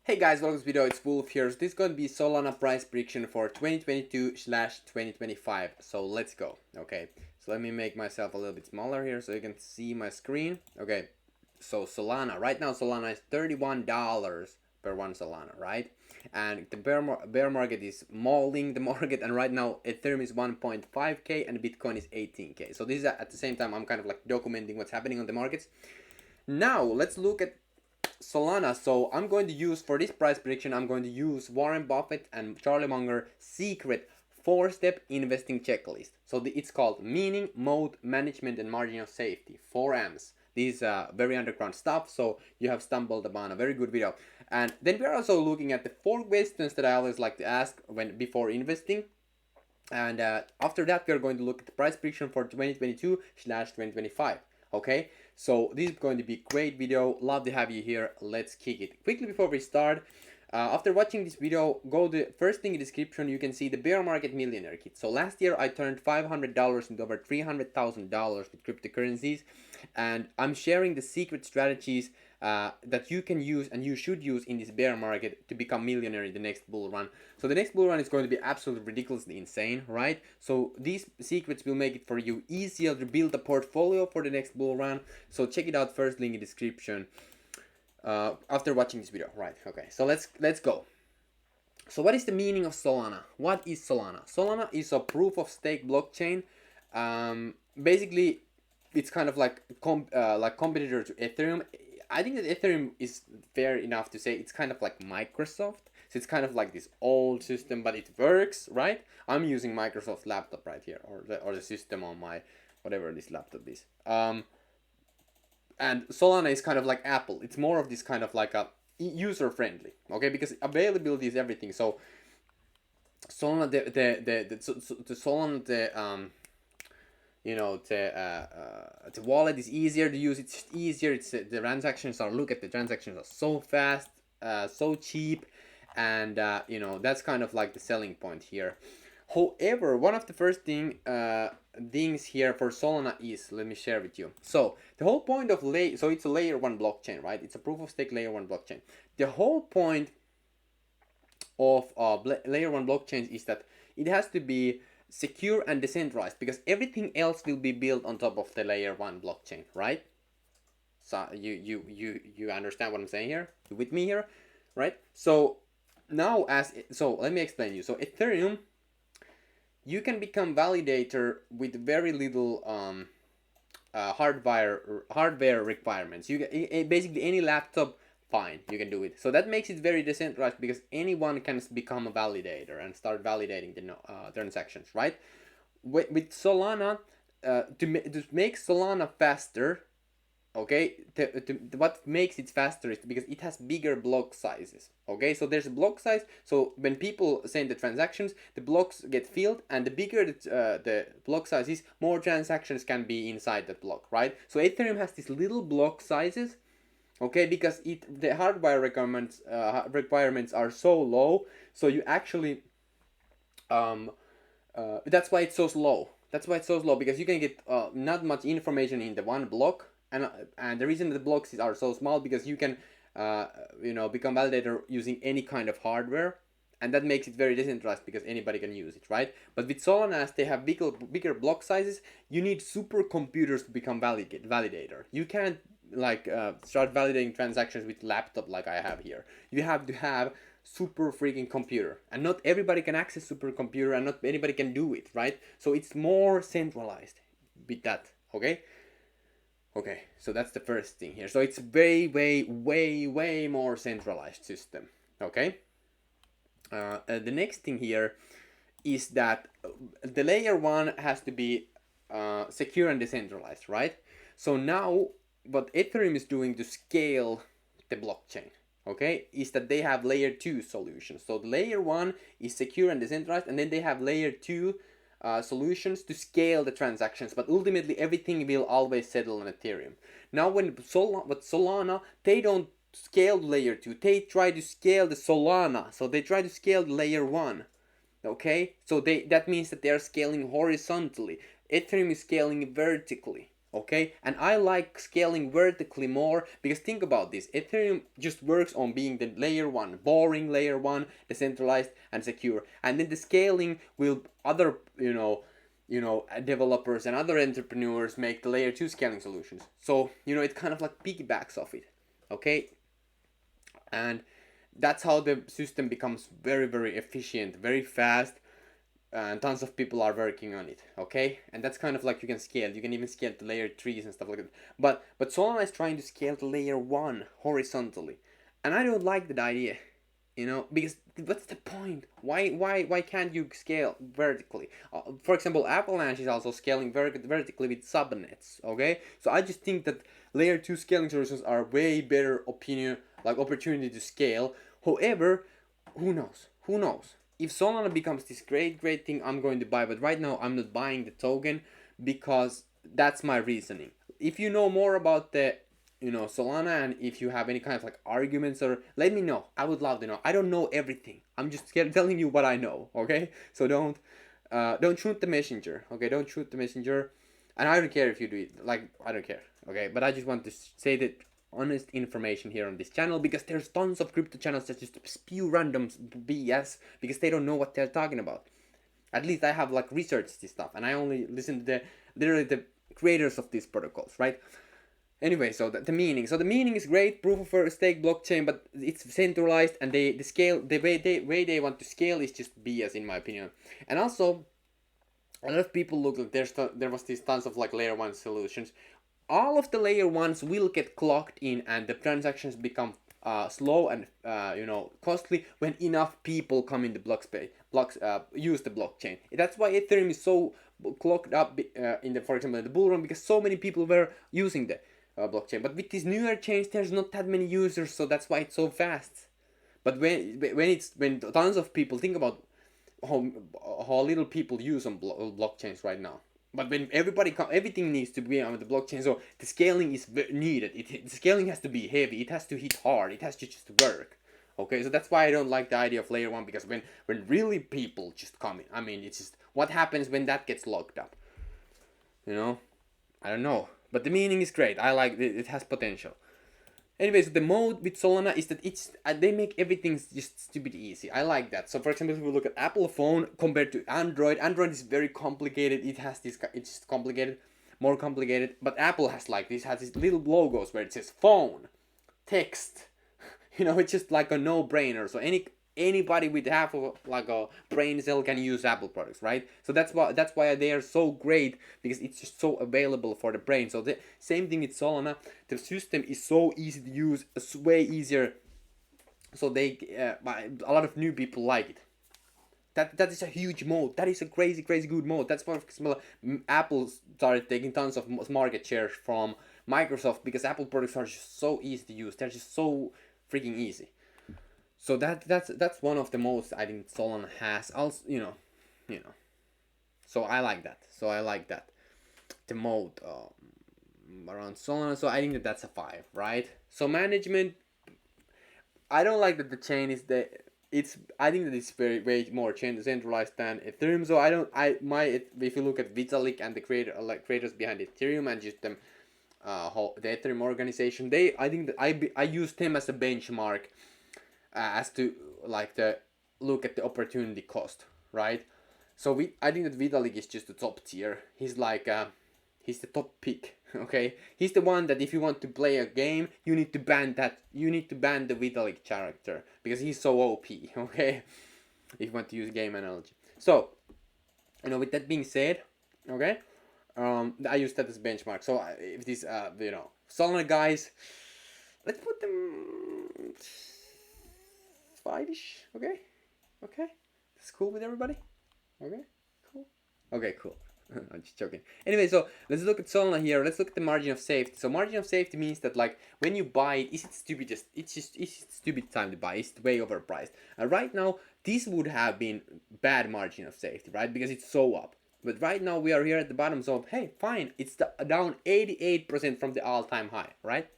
Hey guys, welcome to this video. It's Wolf here. So this is going to be Solana price prediction for 2022/2025. So let's go. Okay, so let me make myself a little bit smaller here so you can see my screen. Okay, so Solana right now, Solana is $31 per one Solana, right? And the bear market is mauling the market, and right now Ethereum is 1.5k and Bitcoin is 18k. So this is at the same time I'm kind of like documenting what's happening on the markets. Now let's look at Solana. So I'm going to use, for this price prediction, I'm going to use Warren Buffett and Charlie Munger secret 4-step investing checklist. So it's called meaning, mode, management, and margin of safety, 4Ms. These very underground stuff, so you have stumbled upon a very good video. And then we're also looking at the 4 questions that I always like to ask before investing. And after that, we're going to look at the price prediction for 2022/2025. Okay, so this is going to be a great video. Love to have you here. Let's kick it. Quickly before we start, after watching this video, go to the first thing in the description. You can see the bear market millionaire kit. So last year I turned $500 into over $300,000 with cryptocurrencies, and I'm sharing the secret strategies that you can use and you should use in this bear market to become millionaire in the next bull run. So the next bull run is going to be absolutely ridiculously insane, right? So these secrets will make it for you easier to build a portfolio for the next bull run. So check it out, first link in the description after watching this video, right? Okay, so let's go. So what is the meaning of Solana? What is Solana? Solana is a proof of stake blockchain. Basically, it's kind of like competitor to Ethereum. I think that Ethereum is fair enough to say it's kind of like Microsoft. So it's kind of like this old system, but it works, right? I'm using Microsoft laptop right here, or the system on my whatever this laptop is. And Solana is kind of like Apple. It's more of this kind of like a user friendly, okay? Because availability is everything. So Solana, the Solana, the wallet is easier to use. It's easier. It's the transactions are, look at the transactions are so fast, so cheap, and that's kind of like the selling point here. However, one of the first things here for Solana is, let me share with you. So the whole point of so it's a layer 1 blockchain, right? It's a proof of stake layer 1 blockchain. The whole point of layer 1 blockchains is that it has to be secure and decentralized, because everything else will be built on top of the layer 1 blockchain, right? So you understand what I'm saying here? You with me here, right? So now let me explain you. So Ethereum, you can become validator with very little hardware requirements. Basically any laptop, fine, you can do it. So that makes it very decentralized, because anyone can become a validator and start validating the transactions, right? With Solana, to make Solana faster, okay, what makes it faster is because it has bigger block sizes. Okay, so there's a block size, so when people send the transactions, the blocks get filled, and the bigger the block size is, more transactions can be inside the block, right? So Ethereum has these little block sizes, okay, because the hardware requirements are so low, so you actually that's why it's so slow. Because you can get not much information in the one block, and the reason the blocks are so small, because you can become validator using any kind of hardware, and that makes it very decentralized because anybody can use it, right? But with Solana, as they have bigger block sizes, you need supercomputers to become validator. You can't start validating transactions with laptop like I have here. You have to have super freaking computer, and not everybody can access supercomputer, and not anybody can do it, right? So it's more centralized with that, okay? Okay, so that's the first thing here. So it's way more centralized system, okay? The next thing here is that the layer 1 has to be secure and decentralized, right? So now what Ethereum is doing to scale the blockchain, okay, is that they have layer 2 solutions. So the layer 1 is secure and decentralized, and then they have layer 2 solutions to scale the transactions, but ultimately everything will always settle on Ethereum. Now with Solana, they don't scale layer 2, they try to scale the Solana, so they try to scale layer 1, okay? So that means that they are scaling horizontally. Ethereum is scaling vertically, Okay, and I like scaling vertically more because think about this, Ethereum just works on being the layer 1, boring layer 1, decentralized and secure, and then the scaling will other developers and other entrepreneurs make the layer 2 scaling solutions. So it kind of like piggybacks off it. Okay, and that's how the system becomes very, very efficient, very fast, and tons of people are working on it. Okay, and that's kind of like you can even scale the layer 3s and stuff like that. But Solana is trying to scale the layer 1 horizontally, and I don't like that idea, because what's the point? Why can't you scale vertically? For example, Avalanche is also scaling vertically with subnets. Okay, so I just think that layer 2 scaling solutions are way better opportunity to scale. However, who knows if Solana becomes this great thing, I'm going to buy. But right now I'm not buying the token because that's my reasoning. If you know more about the Solana, and if you have any kind of like arguments, or let me know, I would love to know. I don't know everything, I'm just telling you what I know. Okay, so don't shoot the messenger. Okay, don't shoot the messenger, and I don't care if you do it, like, I don't care. Okay, but I just want to say that honest information here on this channel, because there's tons of crypto channels that just spew random BS because they don't know what they're talking about. At least I have like researched this stuff, and I only listen to literally the creators of these protocols, right? Anyway, so the meaning. So the meaning is great, proof of work stake blockchain, but it's centralized, and the scale, the way they want to scale is just BS in my opinion. And also, a lot of people look like there was these tons of like layer 1 solutions. All of the layer 1s will get clocked in, and the transactions become slow and costly when enough people come in the use the blockchain. That's why Ethereum is so clocked up for example, in the bull run, because so many people were using the blockchain. But with this newer change, there's not that many users, so that's why it's so fast. But when tons of people, think about how little people use on blockchains right now. But when everything needs to be on the blockchain, so the scaling is needed. The scaling has to be heavy. It has to hit hard. It has to just work. Okay, so that's why I don't like the idea of layer 1, because when really people just come in, I mean, it's just what happens when that gets locked up. I don't know, but the meaning is great. I like it. It has potential. Anyways, the mode with Solana is that they make everything just stupid easy. I like that. So for example, if we look at Apple phone compared to Android is very complicated. It's just complicated, more complicated. But Apple has these little logos where it says phone, text. It's just like a no-brainer. So anybody with half of like a brain cell can use Apple products, right? So that's why they are so great, because it's just so available for the brain. So the same thing with Solana. The system is so easy to use. It's way easier. So a lot of new people like it. That is a huge mode. That is a crazy good mode. That's why, for example, Apple started taking tons of market shares from Microsoft, because Apple products are just so easy to use. They're just so freaking easy. So that's one of the most I think Solana has. Also, So I like that. The mode around Solana. So I think that's a 5, right? So management. I don't like that the chain is I think that it's way more centralized than Ethereum. So if you look at Vitalik and the creators behind Ethereum, and just them, the Ethereum organization, I think that I use them as a benchmark, as to like the look at the opportunity cost, right? So I think that Vitalik is just the top tier. He's he's the top pick. Okay, he's the one that if you want to play a game, you need to ban the Vitalik character, because he's so OP. Okay, if you want to use game analogy. So, with that being said, okay, I use that as benchmark. So if these Solana guys, let's put them 5-ish. Okay, that's cool with everybody. Okay, cool. Okay, cool. I'm just joking. Anyway, so let's look at Solana here. Let's look at the margin of safety. So margin of safety means that, like, when you buy it, is it stupid time to buy? Is it way overpriced? And right now, this would have been bad margin of safety, right? Because it's so up. But right now we are here at the bottom, so hey, fine. It's down 88% from the all-time high, right?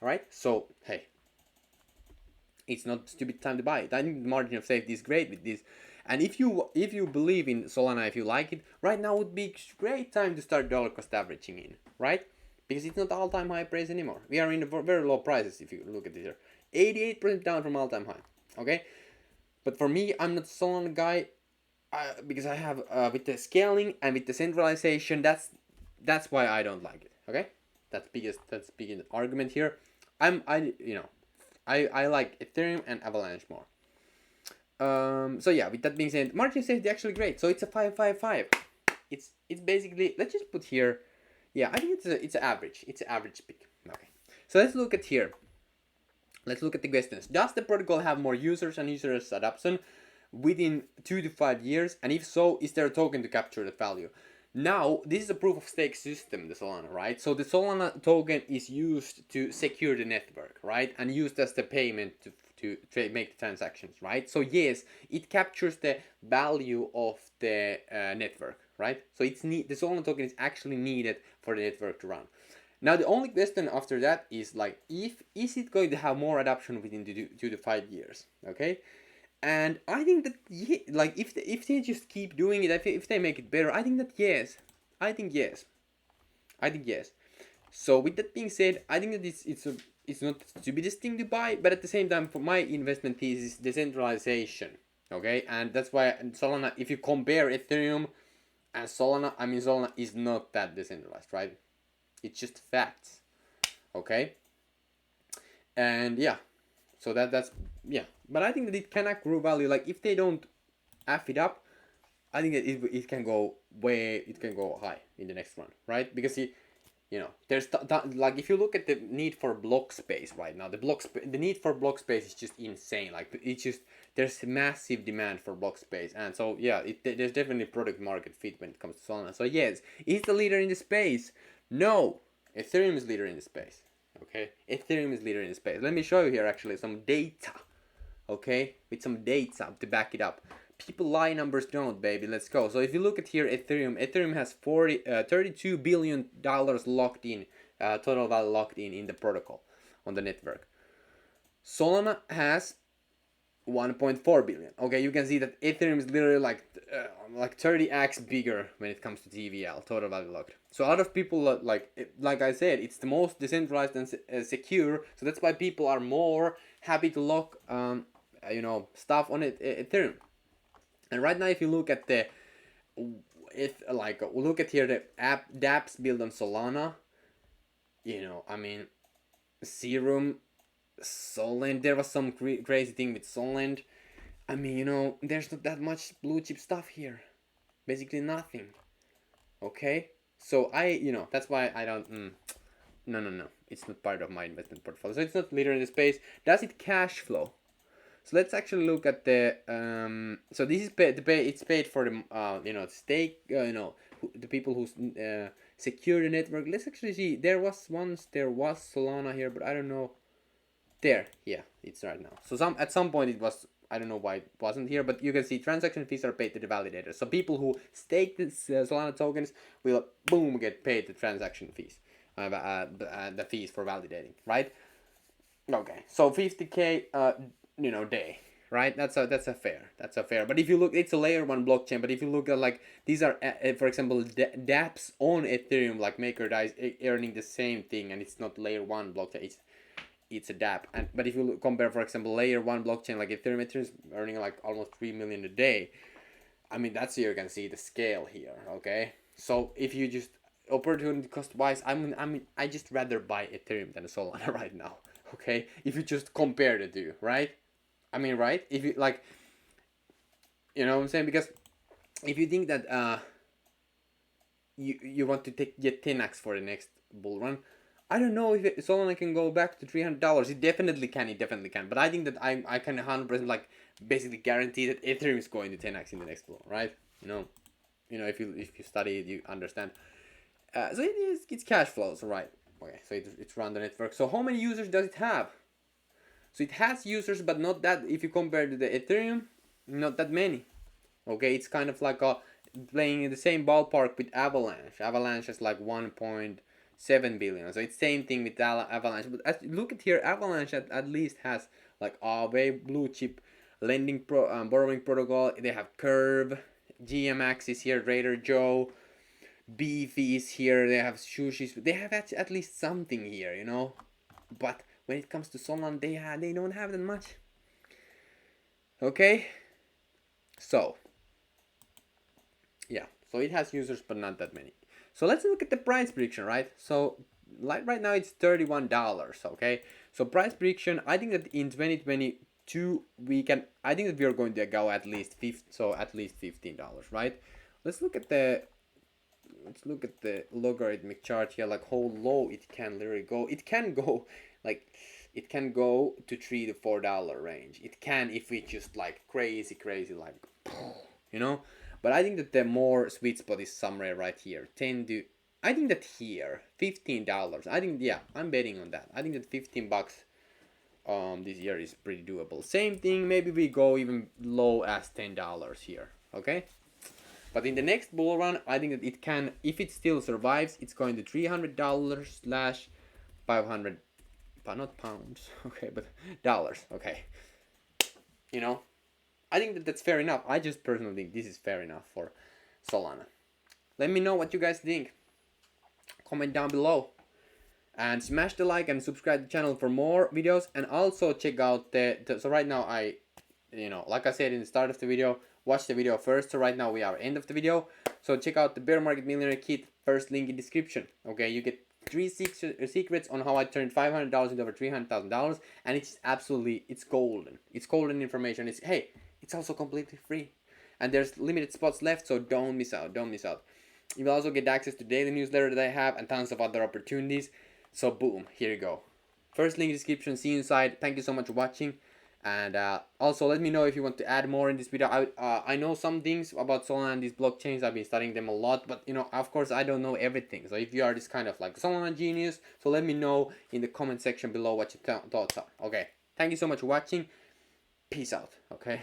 Alright, so hey, it's not stupid time to buy it. I think the margin of safety is great with this. And if you believe in Solana, if you like it, right now would be a great time to start dollar cost averaging in, right? Because it's not all-time high price anymore. We are in the very low prices if you look at this here. 88% down from all-time high. Okay, but for me, I'm not a Solana guy because I have with the scaling and with the centralization. That's why I don't like it. Okay, that's biggest argument here. I like Ethereum and Avalanche more. So yeah, with that being said, margin safety actually great. So it's a 555. It's basically, let's just put here. Yeah, I think it's average. It's an average peak. Okay. So let's look at here. Let's look at the questions. Does the protocol have more users and users adoption within 2 to 5 years? And if so, is there a token to capture that value? Now, this is a proof of stake system, the Solana, right? So the Solana token is used to secure the network, right? And used as the payment to make the transactions, right? So yes, it captures the value of the network, right? So the Solana token is actually needed for the network to run. Now the only question after that is like, is it going to have more adoption within 2 to 5 years? Okay, and I think that like if they just keep doing it, if they make it better, I think that yes, I think yes. So with that being said, I think that it's not the stupidest thing to buy, but at the same time, for my investment thesis, decentralization. Okay, and that's why Solana, if you compare Ethereum and Solana, I mean Solana is not that decentralized, right? It's just facts. Okay, and yeah, so that's yeah. But I think that it can accrue value. Like if they don't F it up, I think that it can go high in the next one, right? Because there's like if you look at the need for block space right now, the need for block space is just insane. Like it's just, there's massive demand for block space, and so yeah, there's definitely product market fit when it comes to Solana. So yes, is the leader in the space? No, Ethereum is leader in the space. Okay, Ethereum is leader in the space. Let me show you here actually some data. Okay, with some data to back it up. People lie, numbers don't, baby. Let's go. So if you look at here, Ethereum has $32 billion locked in, total value locked in the protocol, on the network. Solana has 1.4 billion. Okay, you can see that Ethereum is literally like 30x bigger when it comes to TVL, total value locked. So a lot of people like I said, it's the most decentralized and secure. So that's why people are more happy to lock stuff on Ethereum. And right now, if you look at look at here the dApps built on Solana, I mean, Serum, Solend, there was some crazy thing with Solend. I mean, there's not that much blue chip stuff here. Basically nothing. Okay? So that's why I don't, no. It's not part of my investment portfolio. So it's not leader in the space. Does it cash flow? So let's actually look at the so this is it's paid for the stake, the people who secure the network. Let's actually see. There was Solana here, but I don't know. There, yeah, it's right now. So at some point it was, I don't know why it wasn't here, but you can see transaction fees are paid to the validator. So people who stake the Solana tokens will get paid the transaction fees, the fees for validating, right? Okay, so 50K day, right? That's a fair. But if you look, it's a layer 1 blockchain. But if you look at like these are for example dApps on Ethereum, like MakerDAO is earning the same thing, and it's not layer 1 blockchain. It's a dApp. But if you compare, for example, layer 1 blockchain like Ethereum is earning like almost 3 million a day. I mean, that's you can see the scale here. Okay, so if you just opportunity cost wise, I just rather buy Ethereum than Solana right now. Okay, if you just compare the two, right? I mean, right? If you like, you know what I'm saying? Because if you think that you want to get 10x for the next bull run, I don't know if Solana can go back to $300. It definitely can. But I think that I can 100% like basically guarantee that Ethereum is going to 10x in the next bull, right? If you study it, you understand. So it's cash flows, right? Okay, so it's run the network. So how many users does it have? So it has users, but not that. If you compare to the Ethereum, not that many. Okay, it's kind of like playing in the same ballpark with Avalanche. Avalanche has like 1.7 billion. So it's same thing with Avalanche. But look at here, Avalanche at least has like a very blue chip borrowing protocol. They have Curve, GMX is here, Trader Joe, Beefy is here. They have Sushis. They have at least something here, you know. But when it comes to Solana, they don't have that much. Okay, so yeah, so it has users but not that many. So let's look at the price prediction, right? So like right now it's $31. Okay, so price prediction, I think that in 2022 I think that we are going to go at least $15, right? Let's look at the logarithmic chart here, like how low it can literally go. It can go to $3 to $4 range. It can, if we just like crazy like, you know. But I think that the more sweet spot is somewhere right here. I think that here $15. I think, yeah, I'm betting on that. I think that $15 this year is pretty doable. Same thing, maybe we go even low as $10 here. Okay. But in the next bull run, I think that it can, if it still survives, it's going to $300 / 500, but not pounds, okay, but dollars, okay. You know, I think that that's fair enough. I just personally think this is fair enough for Solana. Let me know what you guys think. Comment down below. And smash the like and subscribe to the channel for more videos. And also check out so right now like I said in the start of the video, watch the video first. So right now we are end of the video. So check out the Bear Market Millionaire Kit, first link in description. Okay, you get 3 secrets on how I turned $500 into over $300,000, and it's golden. It's golden information. It's also completely free, and there's limited spots left, so don't miss out. You will also get access to daily newsletter that I have and tons of other opportunities. So boom, here you go. First link in description. See you inside. Thank you so much for watching. And also let me know if you want to add more in this video. I know some things about Solana and these blockchains. I've been studying them a lot, but of course I don't know everything. So if you are this kind of like Solana genius, so let me know in the comment section below what your thoughts are. Okay, thank you so much for watching. Peace out. Okay.